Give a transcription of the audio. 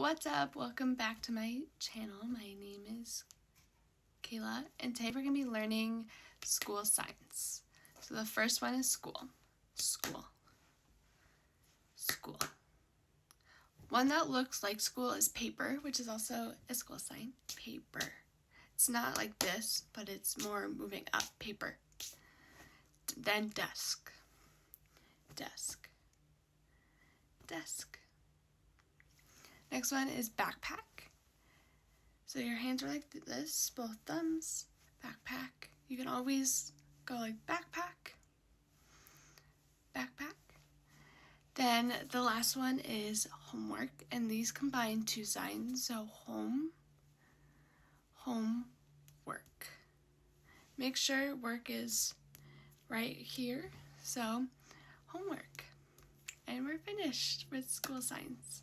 What's up? Welcome back to my channel. My name is Caela, and today we're going to be learning school science. So the first one is school. School. School. One that looks like school is paper, which is also a school sign. Paper. It's not like this, but it's more moving up. Paper. Then desk. Desk. Desk. Next one is backpack. So your hands are like this, both thumbs, backpack. You can always go like backpack, backpack. Then the last one is homework, and these combine two signs, so home, home, work. Make sure work is right here, so homework. And we're finished with school science.